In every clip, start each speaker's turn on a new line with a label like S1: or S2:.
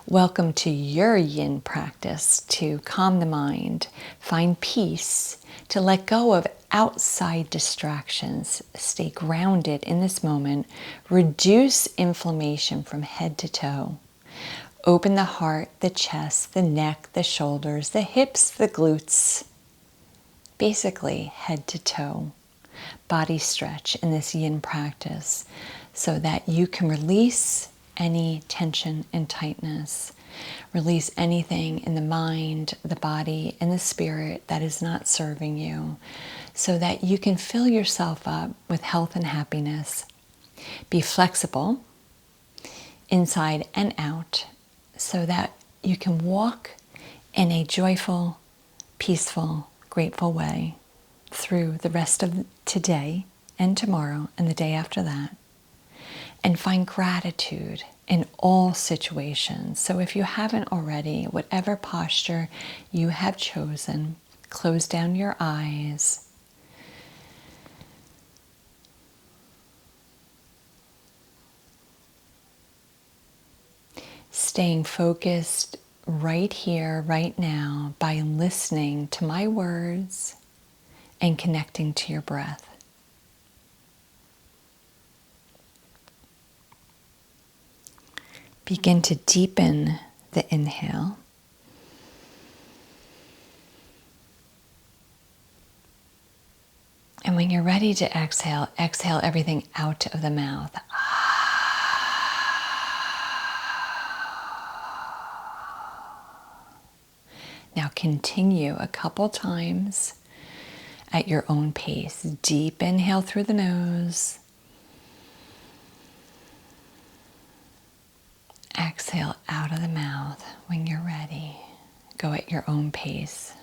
S1: Welcome to your Yin practice to calm the mind, find peace, to let go of outside distractions, stay grounded in this moment, reduce inflammation from head to toe. Open the heart, the chest, the neck, the shoulders, the hips, the glutes. Basically, head to toe. Body stretch in this Yin practice so that you can release any tension and tightness. Release anything in the mind, the body, and the spirit that is not serving you so that you can fill yourself up with health and happiness. Be flexible inside and out so that you can walk in a joyful, peaceful, grateful way through the rest of today and tomorrow and the day after that. And find gratitude in all situations. So if you haven't already, whatever posture you have chosen, close down your eyes. Staying focused right here, right now, by listening to my words and connecting to your breath. Begin to deepen the inhale. And when you're ready to exhale, exhale everything out of the mouth. Now continue a couple times at your own pace. Deep inhale through the nose. Exhale out of the mouth when you're ready. Go at your own pace.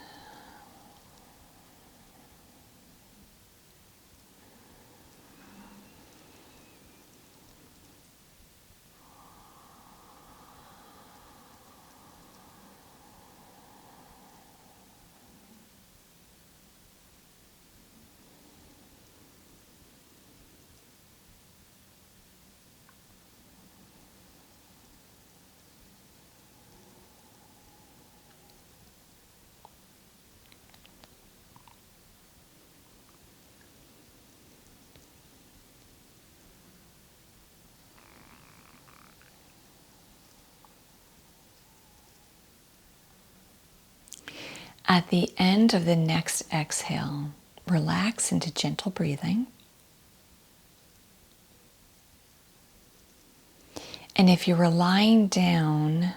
S1: At the end of the next exhale, relax into gentle breathing. And if you were lying down,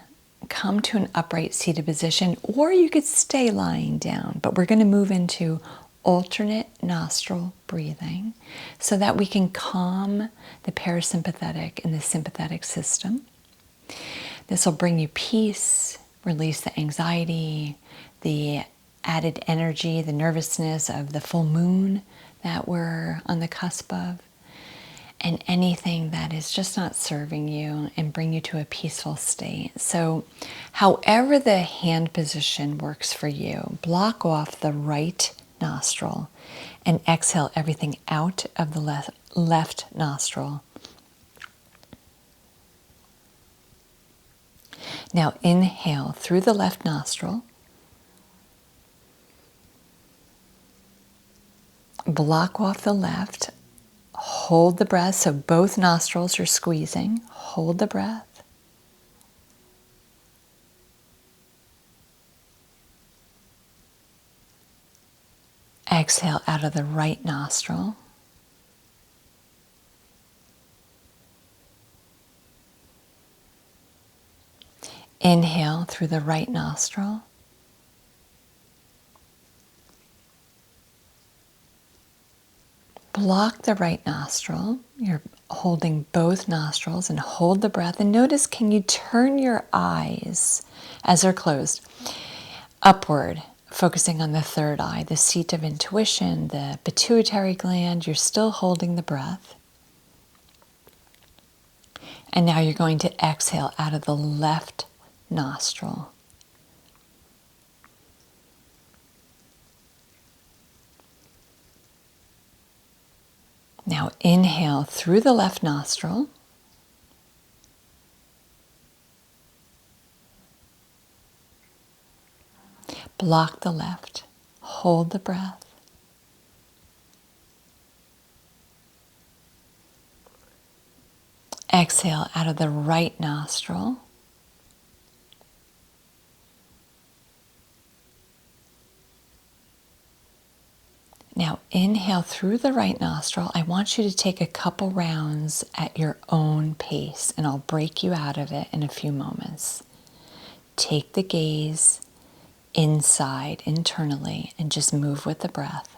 S1: come to an upright seated position, or you could stay lying down, but we're going to move into alternate nostril breathing so that we can calm the parasympathetic and the sympathetic system. This will bring you peace, release the anxiety, the added energy, the nervousness of the full moon that we're on the cusp of, and anything that is just not serving you, and bring you to a peaceful state. So however the hand position works for you, block off the right nostril and exhale everything out of the left nostril. Now inhale through the left nostril. Block off the left. Hold the breath, so both nostrils are squeezing. Hold the breath. Exhale out of the right nostril. Inhale through the right nostril. Block the right nostril. You're holding both nostrils and hold the breath. And notice, can you turn your eyes as they're closed upward, focusing on the third eye, the seat of intuition, the pituitary gland. You're still holding the breath. And now you're going to exhale out of the left nostril. Now inhale through the left nostril. Block the left. Hold the breath. Exhale out of the right nostril. Now inhale through the right nostril. I want you to take a couple rounds at your own pace, and I'll break you out of it in a few moments. Take the gaze inside, internally, and just move with the breath.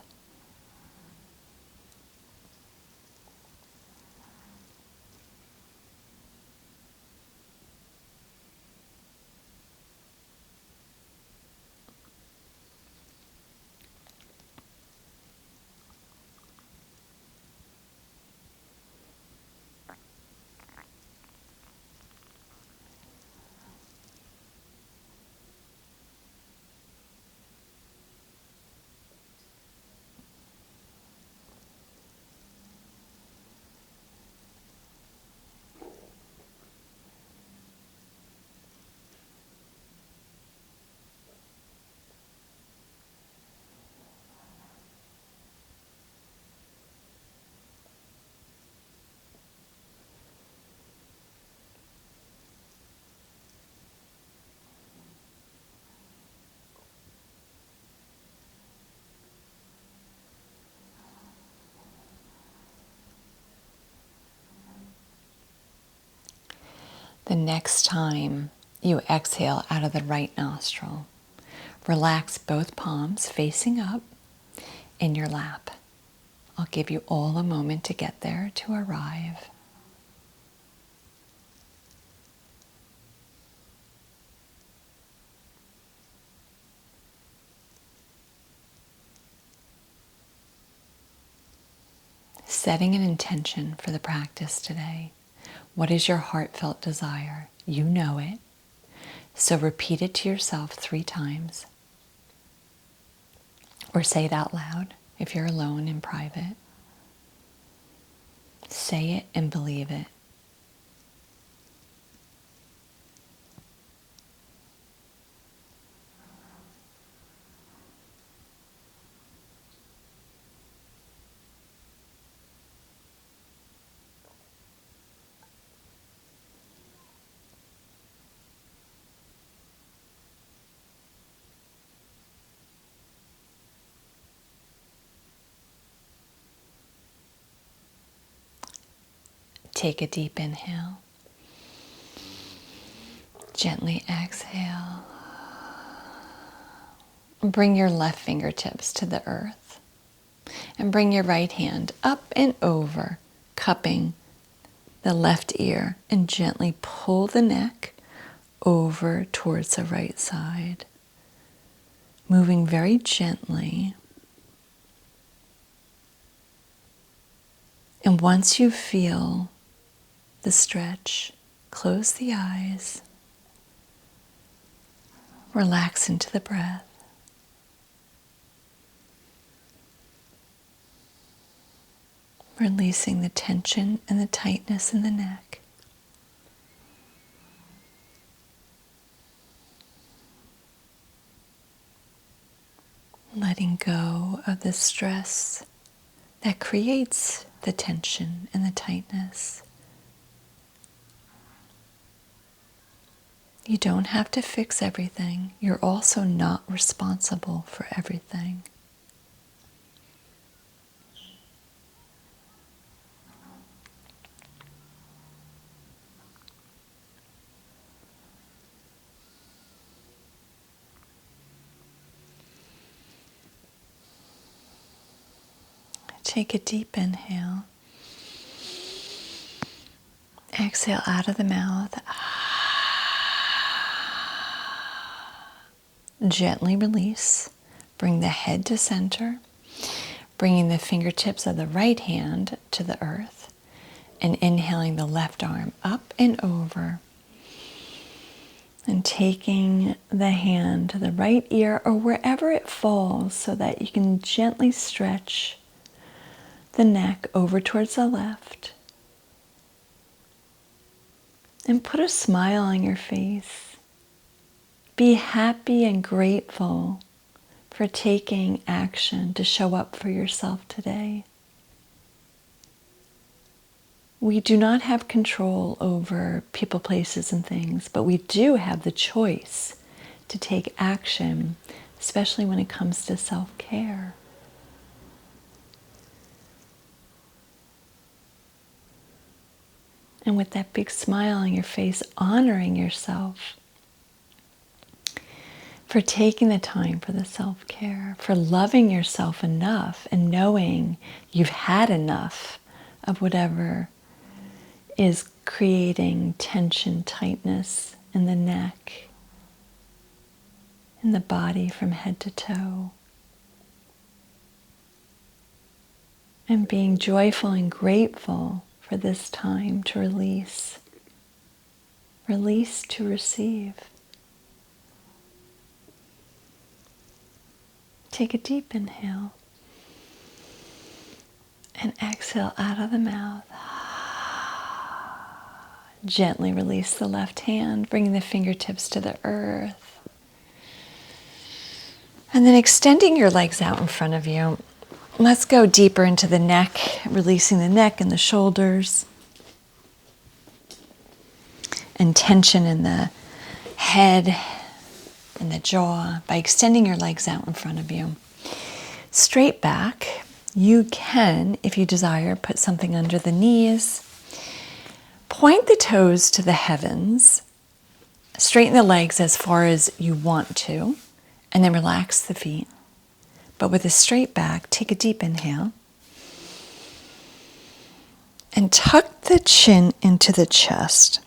S1: The next time you exhale out of the right nostril, relax both palms facing up in your lap. I'll give you all a moment to get there, to arrive. Setting an intention for the practice today. What is your heartfelt desire? You know it. So repeat it to yourself 3 times. Or say it out loud if you're alone in private. Say it and believe it. Take a deep inhale. Gently exhale. Bring your left fingertips to the earth. And bring your right hand up and over, cupping the left ear. And gently pull the neck over towards the right side. Moving very gently. And once you feel the stretch, close the eyes. Relax into the breath. Releasing the tension and the tightness in the neck. Letting go of the stress that creates the tension and the tightness. You don't have to fix everything. You're also not responsible for everything. Take a deep inhale. Exhale out of the mouth. Gently release. Bring the head to center. Bringing the fingertips of the right hand to the earth. And inhaling the left arm up and over. And taking the hand to the right ear or wherever it falls so that you can gently stretch the neck over towards the left. And put a smile on your face. Be happy and grateful for taking action to show up for yourself today. We do not have control over people, places, and things, but we do have the choice to take action, especially when it comes to self-care. And with that big smile on your face, honoring yourself for taking the time for the self-care, for loving yourself enough and knowing you've had enough of whatever is creating tension, tightness in the neck, in the body from head to toe. And being joyful and grateful for this time to release. Release to receive. Take a deep inhale. And exhale out of the mouth. Gently release the left hand, bringing the fingertips to the earth. And then extending your legs out in front of you. Let's go deeper into the neck, releasing the neck and the shoulders. And tension in the head and the jaw by extending your legs out in front of you. Straight back. You can, if you desire, put something under the knees. Point the toes to the heavens. Straighten the legs as far as you want to, and then relax the feet. But with a straight back, take a deep inhale. And tuck the chin into the chest.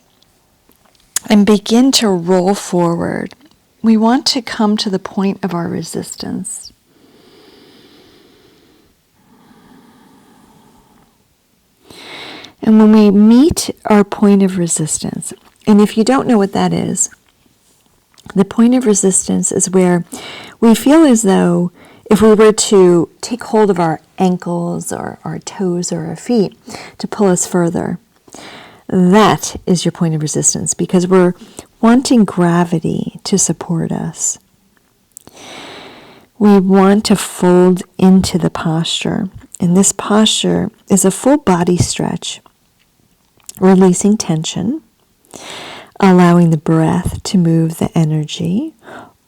S1: And begin to roll forward. We want to come to the point of our resistance. And when we meet our point of resistance, and if you don't know what that is, the point of resistance is where we feel as though if we were to take hold of our ankles or our toes or our feet to pull us further, that is your point of resistance because we're wanting gravity to support us. We want to fold into the posture, and this posture is a full body stretch. Releasing tension, allowing the breath to move the energy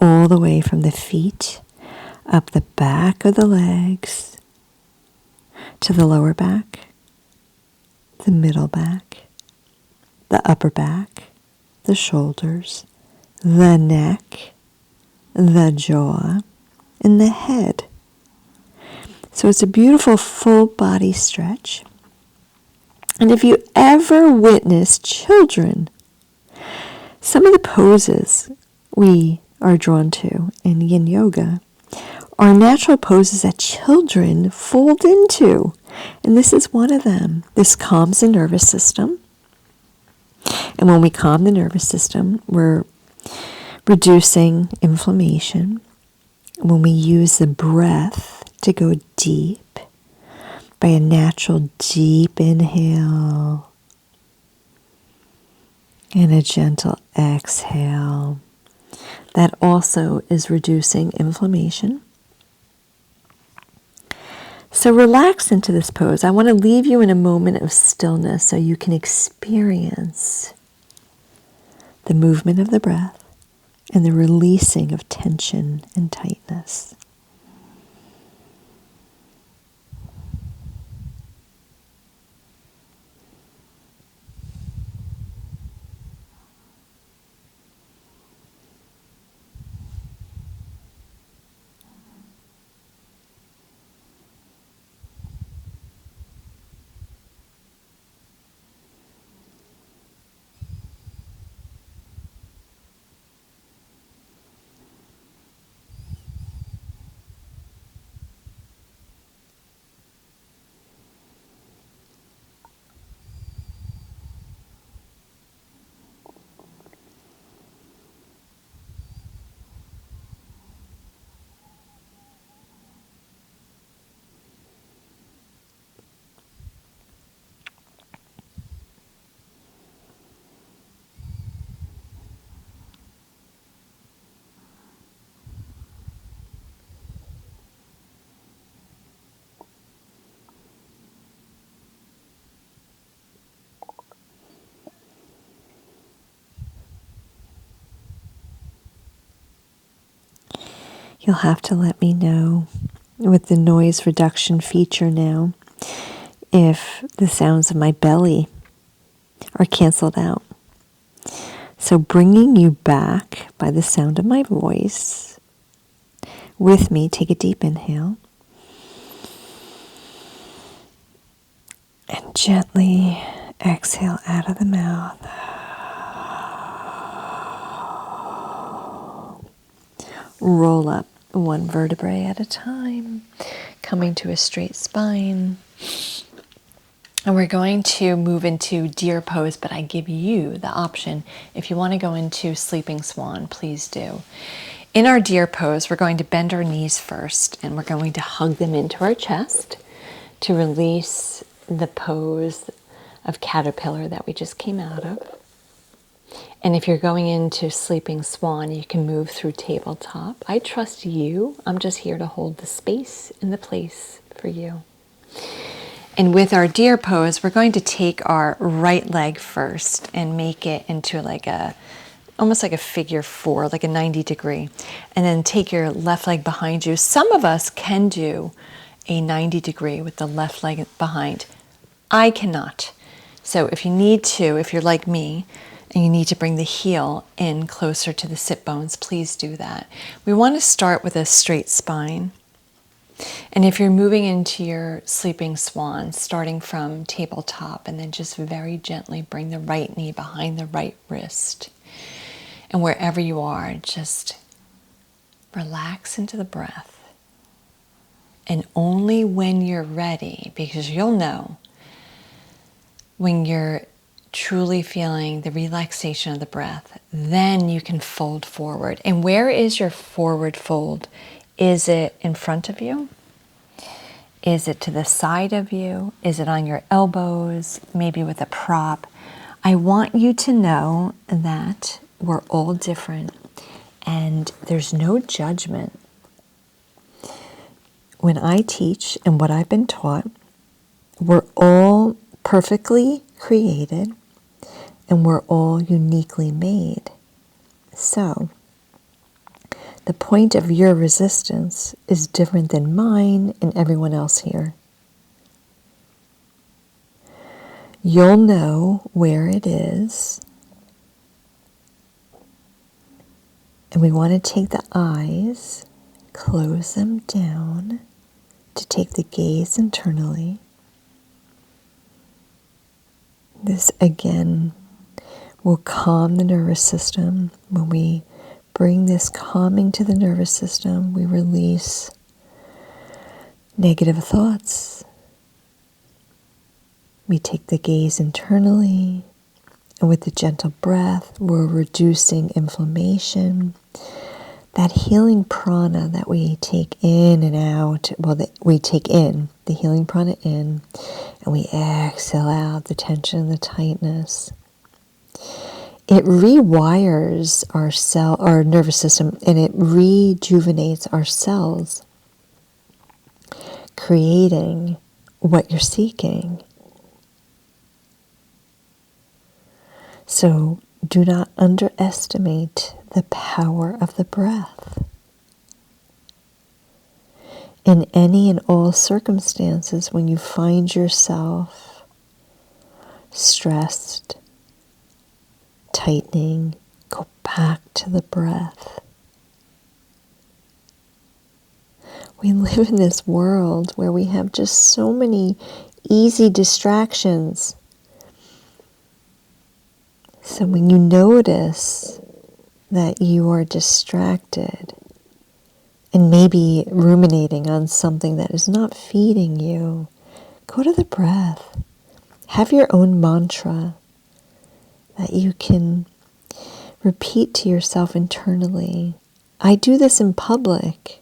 S1: all the way from the feet, up the back of the legs, to the lower back, the middle back, the upper back, the shoulders, the neck, the jaw, and the head. So it's a beautiful full body stretch. And if you ever witness children, some of the poses we are drawn to in Yin Yoga are natural poses that children fold into. And this is one of them. This calms the nervous system. And when we calm the nervous system, we're reducing inflammation. When we use the breath to go deep, by a natural deep inhale and a gentle exhale. That also is reducing inflammation. So relax into this pose. I want to leave you in a moment of stillness so you can experience the movement of the breath and the releasing of tension and tightness.
S2: You'll have to let me know with the noise reduction feature now if the sounds of my belly are canceled out. So bringing you back by the sound of my voice. With me, take a deep inhale. And gently exhale out of the mouth. Roll up one vertebrae at a time, coming to a straight spine. And we're going to move into deer pose, but I give you the option. If you want to go into sleeping swan, please do. In our deer pose, we're going to bend our knees first, and we're going to hug them into our chest to release the pose of caterpillar that we just came out of. And if you're going into sleeping swan, you can move through tabletop. I trust you. I'm just here to hold the space and the place for you. And with our deer pose, we're going to take our right leg first and make it into almost like a figure four, like a 90 degree. And then take your left leg behind you. Some of us can do a 90 degree with the left leg behind. I cannot. So if you need to, if you're like me, and you need to bring the heel in closer to the sit bones, please do that. We want to start with a straight spine. And if you're moving into your sleeping swan, starting from tabletop, and then just very gently bring the right knee behind the right wrist. And wherever you are, just relax into the breath. And only when you're ready, because you'll know when you're truly feeling the relaxation of the breath, then you can fold forward. And where is your forward fold? Is it in front of you? Is it to the side of you? Is it on your elbows? Maybe with a prop? I want you to know that we're all different and there's no judgment. When I teach and what I've been taught, we're all perfectly created and we're all uniquely made. So, the point of your resistance is different than mine and everyone else here. You'll know where it is. And we want to take the eyes, close them down to take the gaze internally. This again will calm the nervous system. When we bring this calming to the nervous system, we release negative thoughts. We take the gaze internally, and with the gentle breath, we're reducing inflammation. That healing prana that we take in and out, we take in the healing prana in, and we exhale out the tension and the tightness. It rewires our nervous system, and it rejuvenates our cells, creating what you're seeking. So do not underestimate the power of the breath. In any and all circumstances, when you find yourself stressed, tightening, go back to the breath. We live in this world where we have just so many easy distractions. So when you notice that you are distracted and maybe ruminating on something that is not feeding you, go to the breath. Have your own mantra that you can repeat to yourself internally. I do this in public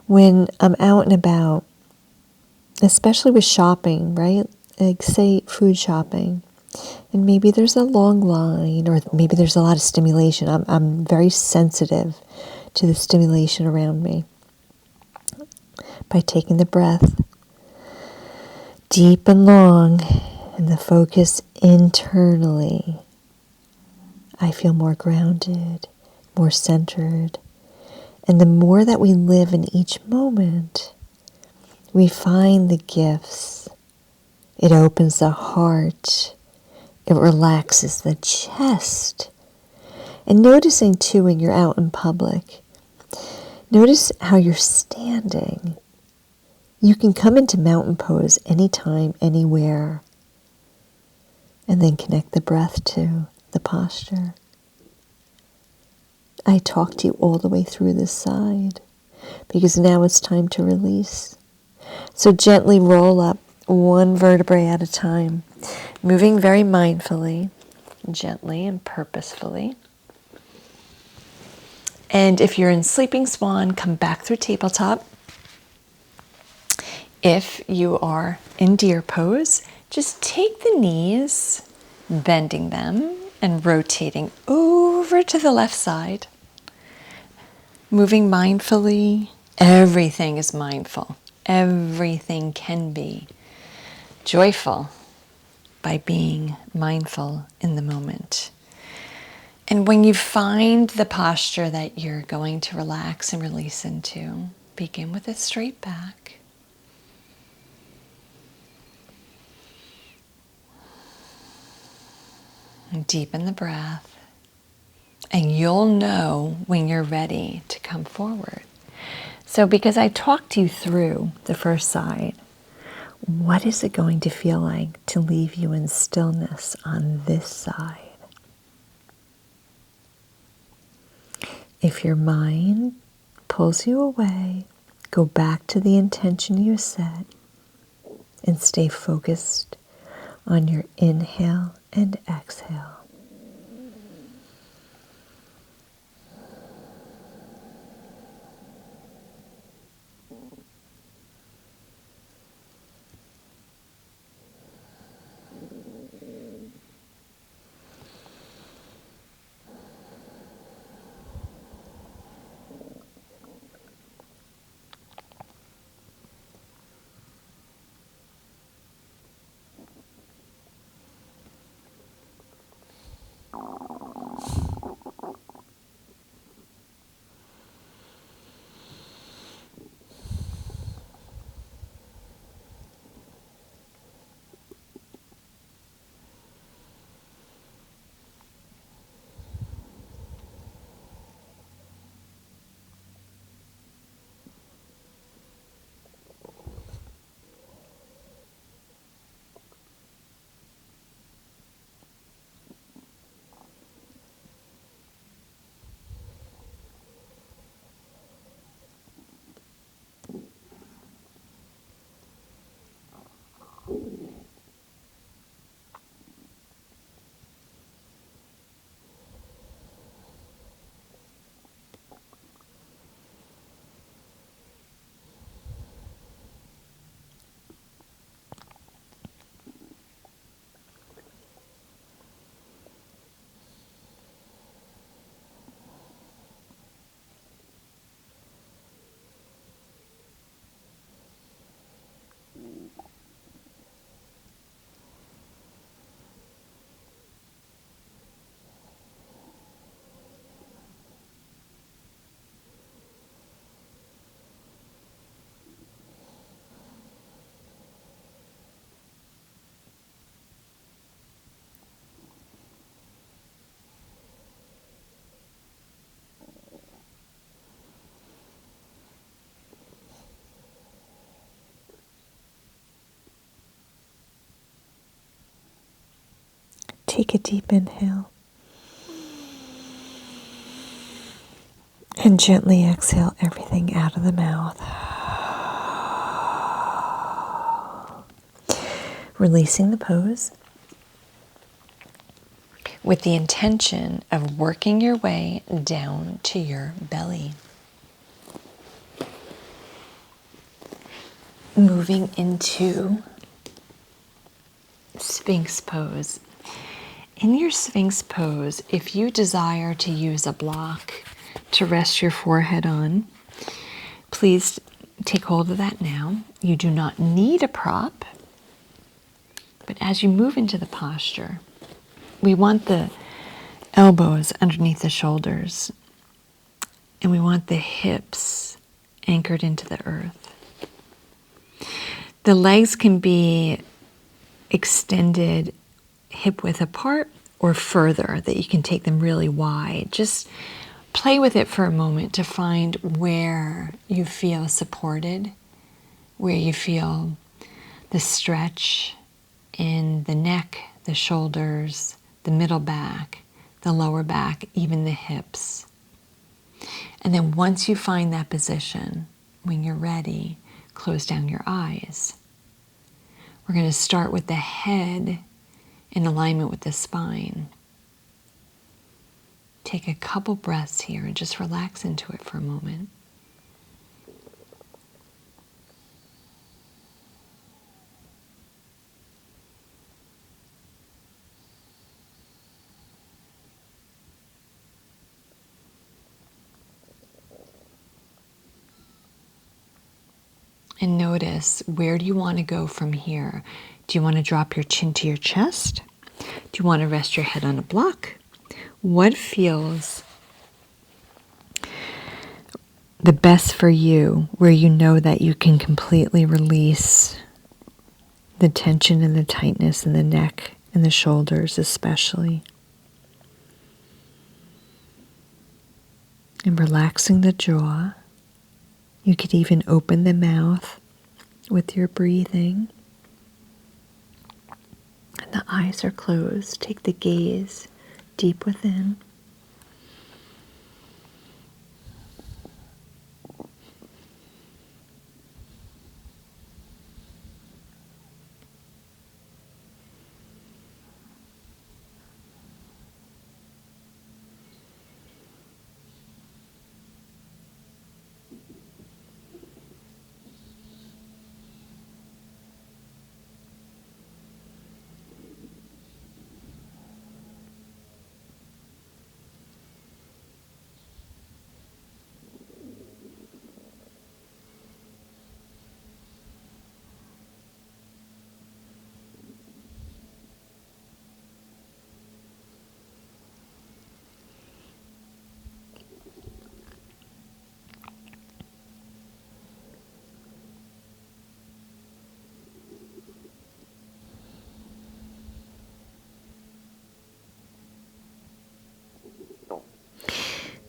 S2: when I'm out and about, especially with shopping, right? Like say food shopping. And maybe there's a long line, or maybe there's a lot of stimulation. I'm very sensitive to the stimulation around me. By taking the breath deep and long, and the focus internally, I feel more grounded, more centered, And the more that we live in each moment, we find the gifts. It opens the heart. It relaxes the chest. And noticing too when you're out in public, notice how you're standing. You can come into mountain pose anytime, anywhere. And then connect the breath to the posture. I talked to you all the way through this side because now it's time to release. So gently roll up one vertebrae at a time, moving very mindfully, gently and purposefully. And if you're in sleeping swan, come back through tabletop. If you are in deer pose, just take the knees, bending them and rotating over to the left side. Moving mindfully. Everything is mindful. Everything can be joyful by being mindful in the moment. And when you find the posture that you're going to relax and release into, begin with a straight back. And deepen the breath. And you'll know when you're ready to come forward. So because I talked you through the first side, what is it going to feel like to leave you in stillness on this side? If your mind pulls you away, go back to the intention you set and stay focused on your inhale and exhale. Take a deep inhale and gently exhale everything out of the mouth. Releasing the pose with the intention of working your way down to your belly. Moving into Sphinx pose. In your Sphinx pose, if you desire to use a block to rest your forehead on, please take hold of that now. You do not need a prop, but as you move into the posture, we want the elbows underneath the shoulders. And we want the hips anchored into the earth. The legs can be extended hip width apart or further, that you can take them really wide. Just play with it for a moment to find where you feel supported, where you feel the stretch in the neck, the shoulders, the middle back, the lower back, even the hips. And then once you find that position, when you're ready, close down your eyes. We're going to start with the head in alignment with the spine. Take a couple breaths here and just relax into it for a moment. And notice, where do you want to go from here? Do you want to drop your chin to your chest? Do you want to rest your head on a block? What feels the best for you, where you know that you can completely release the tension and the tightness in the neck and the shoulders especially? And relaxing the jaw. You could even open the mouth with your breathing. And the eyes are closed. Take the gaze deep within.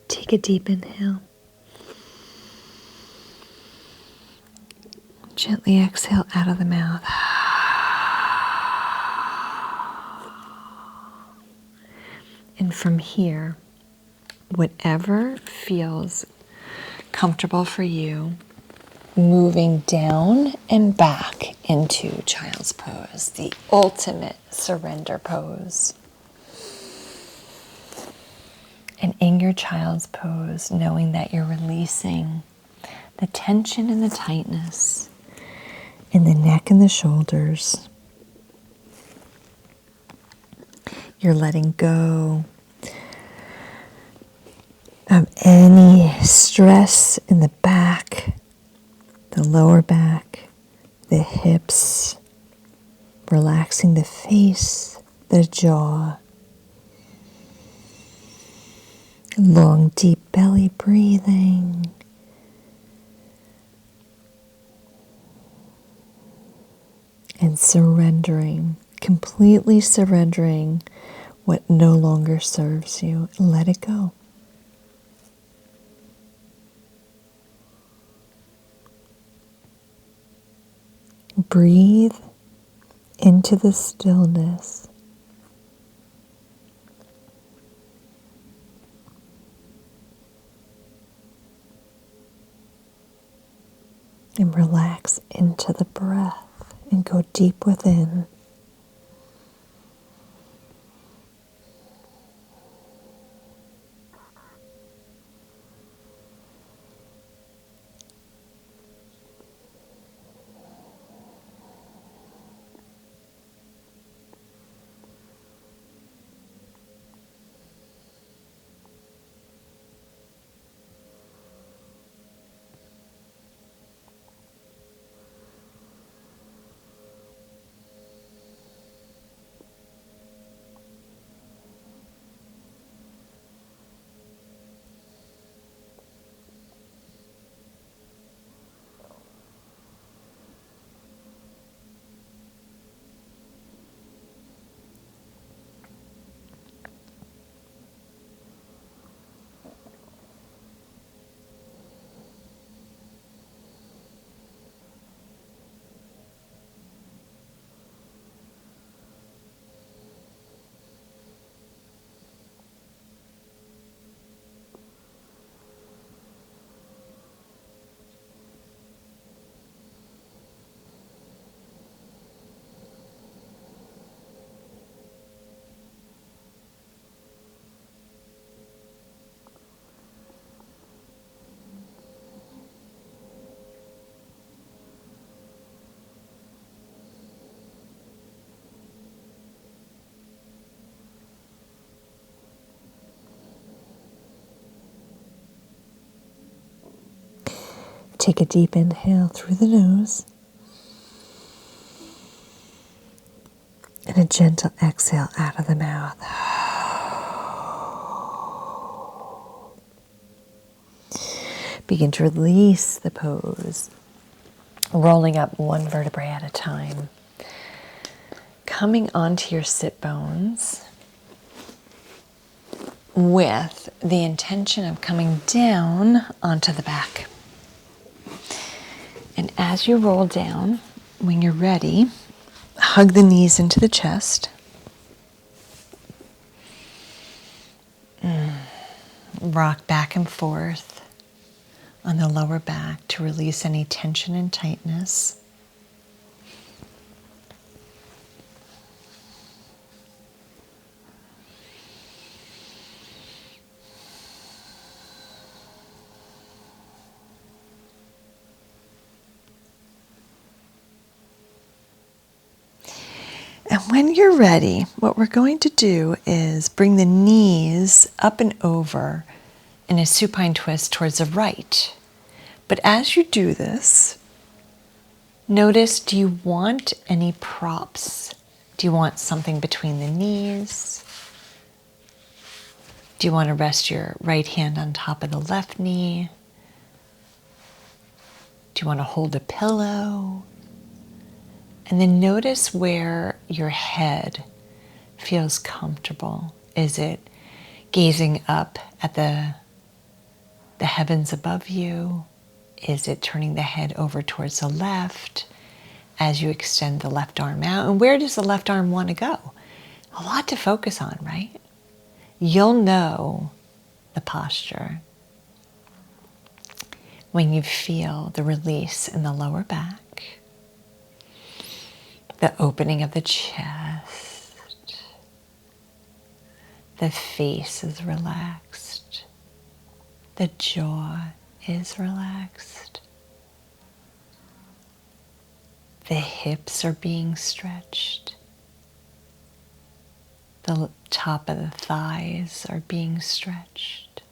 S2: Take a deep inhale. Gently exhale out of the mouth. And from here, whatever feels comfortable for you, moving down and back into child's pose, the ultimate surrender pose. And in your child's pose, knowing that you're releasing the tension and the tightness in the neck and the shoulders. You're letting go of any stress in the back, the lower back, the hips, relaxing the face, the jaw. Long, deep belly breathing. And surrendering, completely surrendering what no longer serves you. Let it go. Breathe into the stillness. And relax into the breath and go deep within. Take a deep inhale through the nose and a gentle exhale out of the mouth. Begin to release the pose, rolling up one vertebrae at a time. Coming onto your sit bones with the intention of coming down onto the back. And as you roll down, when you're ready, hug the knees into the chest. Rock back and forth on the lower back to release any tension and tightness. And when you're ready, what we're going to do is bring the knees up and over in a supine twist towards the right. But as you do this, notice, do you want any props? Do you want something between the knees? Do you want to rest your right hand on top of the left knee? Do you want to hold a pillow? And then notice where your head feels comfortable. Is it gazing up at the heavens above you? Is it turning the head over towards the left as you extend the left arm out? And where does the left arm want to go? A lot to focus on, right? You'll know the posture when you feel the release in the lower back. The opening of the chest. The face is relaxed. The jaw is relaxed. The hips are being stretched. The top of the thighs are being stretched.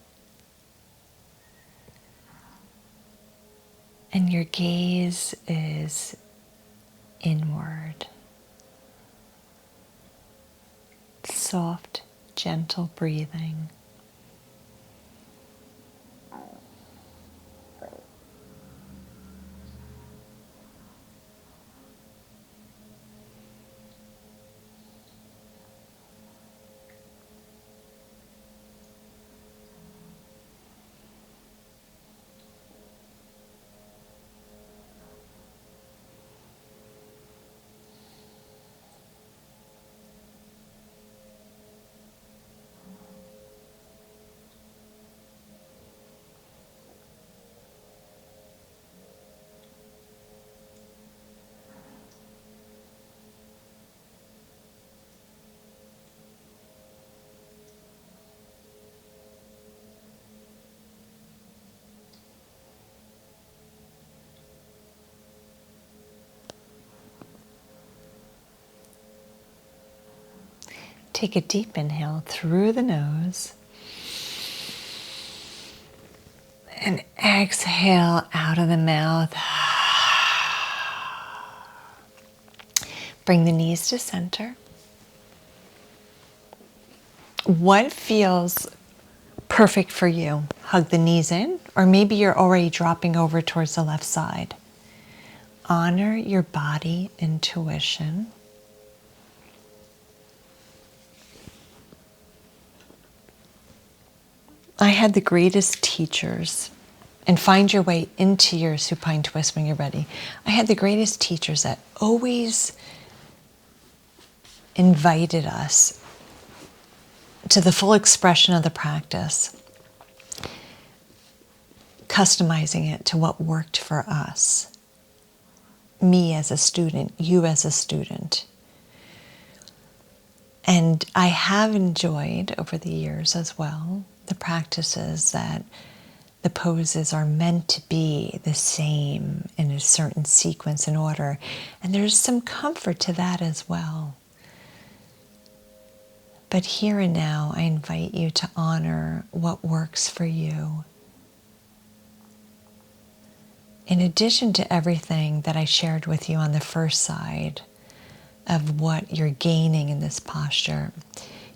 S2: And your gaze is inward. Soft, gentle breathing. Take a deep inhale through the nose and exhale out of the mouth. Bring the knees to center. What feels perfect for you? Hug the knees in, or maybe you're already dropping over towards the left side. Honor your body intuition. I had the greatest teachers, and find your way into your supine twist when you're ready. I had the greatest teachers that always invited us to the full expression of the practice, customizing it to what worked for us. Me as a student, you as a student. And I have enjoyed over the years as well the practices that the poses are meant to be the same in a certain sequence and order. And there's some comfort to that as well. But here and now, I invite you to honor what works for you.
S1: in addition to everything that I shared with you on the first side of what you're gaining in this posture,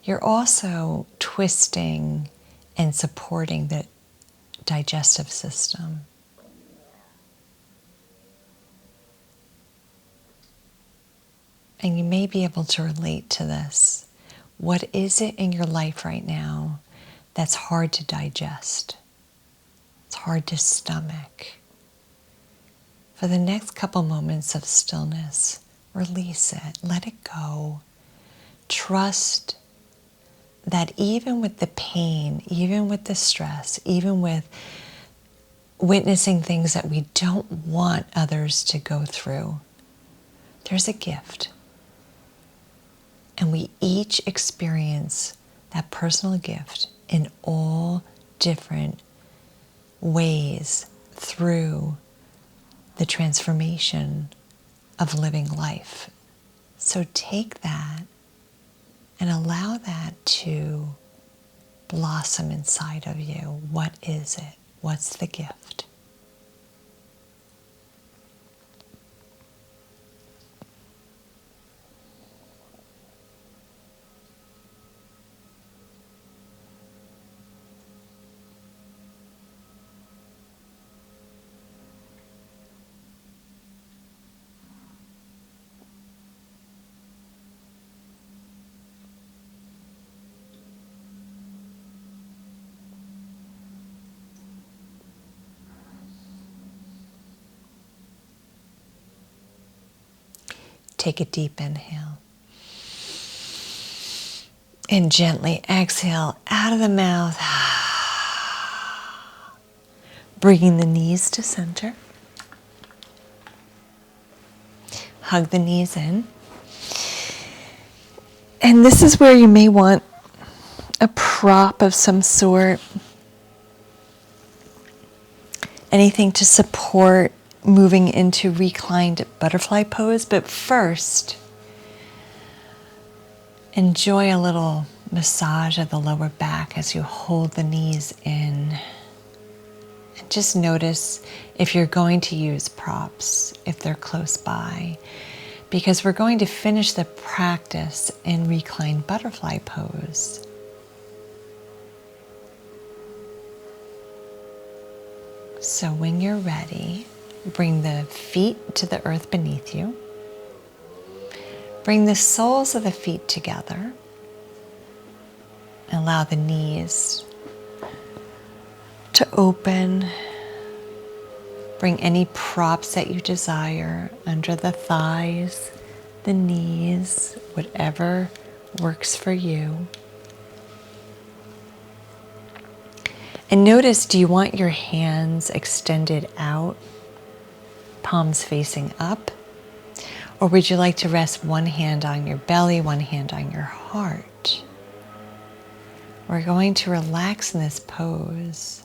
S1: you're also twisting and supporting the digestive system. And you may be able to relate to this. What is it in your life right now that's hard to digest? It's hard to stomach. For the next couple moments of stillness, release it, let it go. Trust that even with the pain, even with the stress, even with witnessing things that we don't want others to go through, there's a gift. And we each experience that personal gift in all different ways through the transformation of living life. So take that and allow that to blossom inside of you. What is it? What's the gift? Take a deep inhale. And gently exhale out of the mouth. Bringing the knees to center. Hug the knees in. And this is where you may want a prop of some sort. Anything to support moving into reclined butterfly pose. But first, enjoy a little massage of the lower back as you hold the knees in. And just notice if you're going to use props, if they're close by, because we're going to finish the practice in reclined butterfly pose. So when you're ready, bring the feet to the earth beneath you. Bring the soles of the feet together. Allow the knees to open. Bring any props that you desire under the thighs, the knees, whatever works for you. And notice, do you want your hands extended out, palms facing up? Or would you like to rest one hand on your belly, one hand on your heart? We're going to relax in this pose.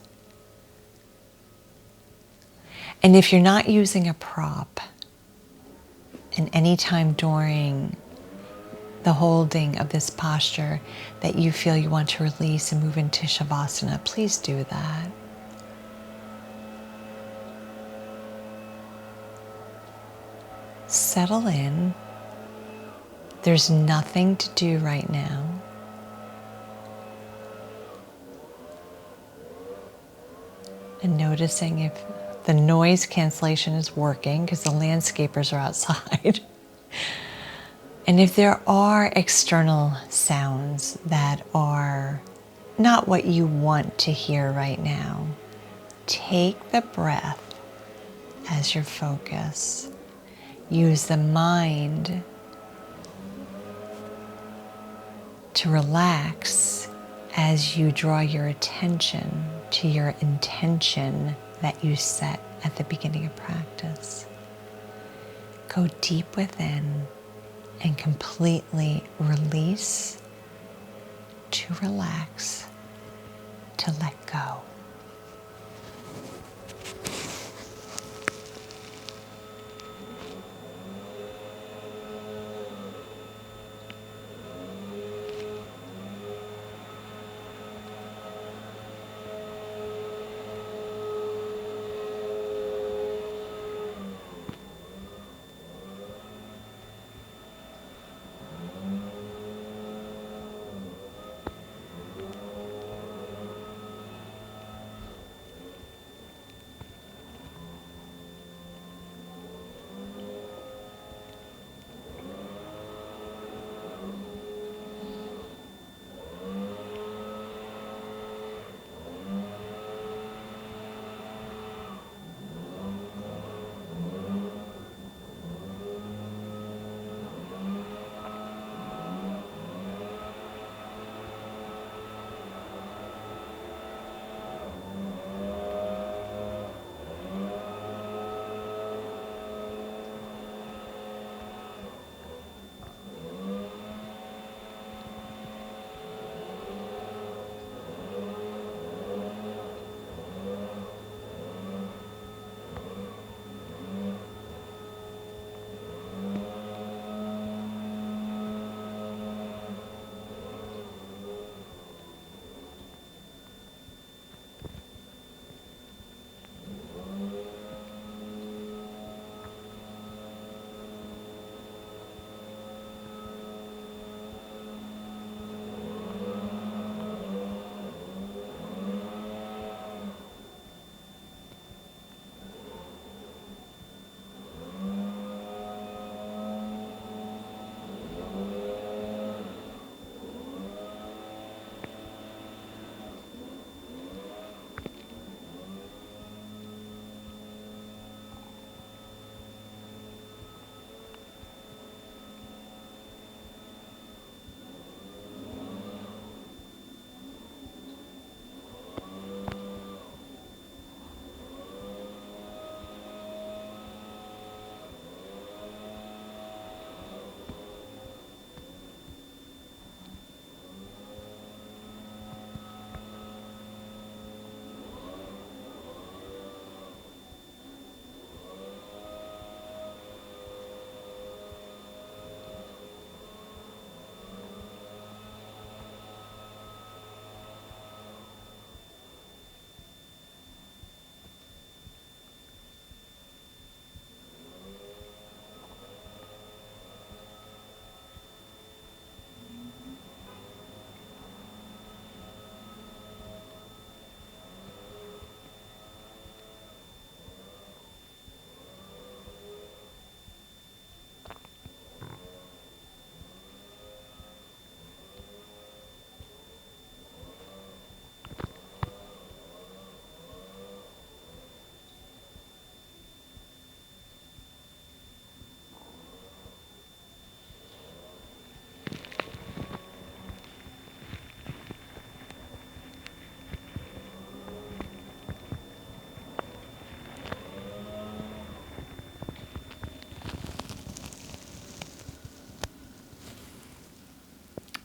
S1: And if you're not using a prop, and any time during the holding of this posture that you feel you want to release and move into Shavasana, please do that. Settle in. There's nothing to do right now. And noticing if the noise cancellation is working, because the landscapers are outside. And if there are external sounds that are not what you want to hear right now, take the breath as your focus. Use the mind to relax as you draw your attention to your intention that you set at the beginning of practice. Go deep within and completely release, to relax, to let go.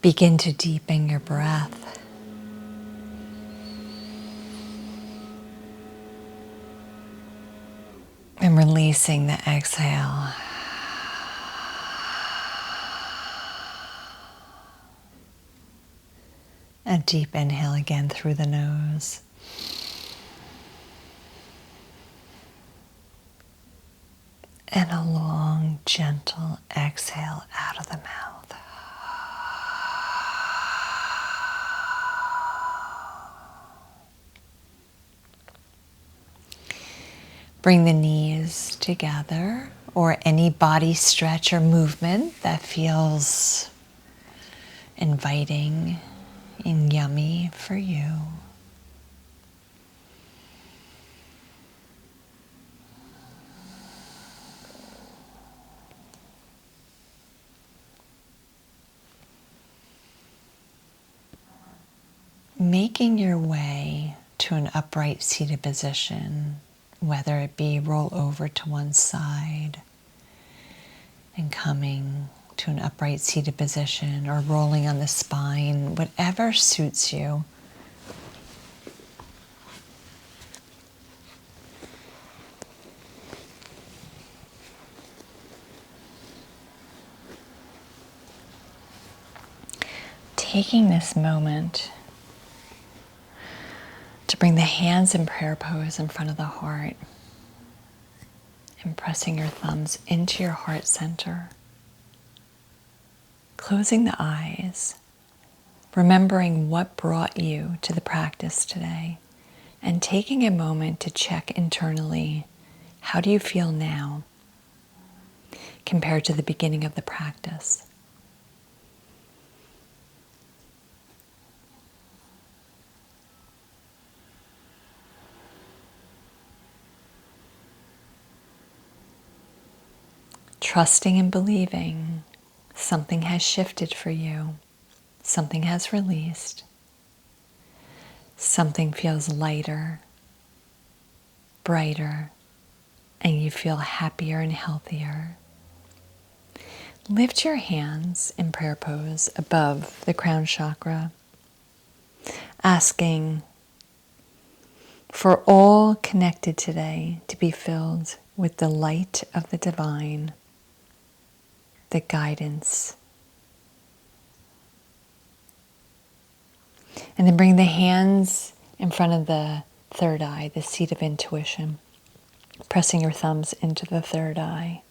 S1: Begin to deepen your breath. And releasing the exhale. A deep inhale again through the nose. And a long, gentle exhale out of the mouth. Bring the knees together, or any body stretch or movement that feels inviting and yummy for you. Making your way to an upright seated position, whether it be roll over to one side and coming to an upright seated position, or rolling on the spine, whatever suits you. Taking this moment to bring the hands in prayer pose in front of the heart and pressing your thumbs into your heart center. Closing the eyes, remembering what brought you to the practice today, and taking a moment to check internally, how do you feel now compared to the beginning of the practice? Trusting and believing something has shifted for you, something has released, something feels lighter, brighter, and you feel happier and healthier. Lift your hands in prayer pose above the crown chakra, asking for all connected today to be filled with the light of the divine, the guidance. And then bring the hands in front of the third eye, the seat of intuition, pressing your thumbs into the third eye,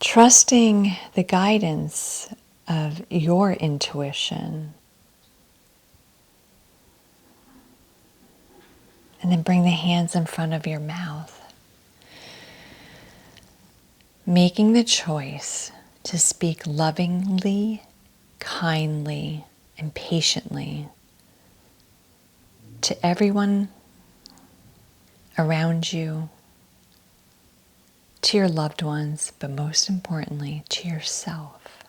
S1: trusting the guidance of your intuition. And then bring the hands in front of your mouth, making the choice to speak lovingly, kindly, and patiently to everyone around you, to your loved ones, but most importantly, to yourself.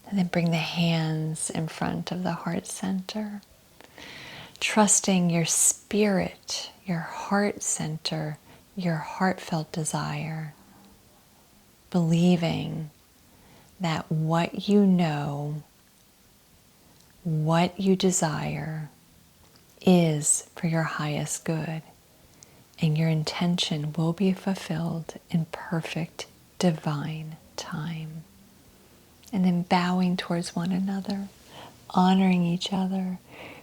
S1: And then bring the hands in front of the heart center, trusting your spirit, your heart center, your heartfelt desire, believing that what you know, what you desire, is for your highest good, and your intention will be fulfilled in perfect divine time. And then bowing towards one another, honoring each other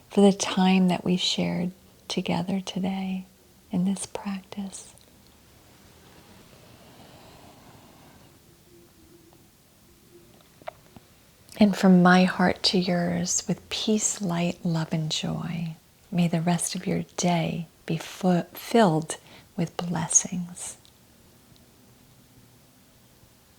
S1: for the time that we shared together today in this practice. And from my heart to yours, with peace, light, love, and joy, may the rest of your day be filled with blessings.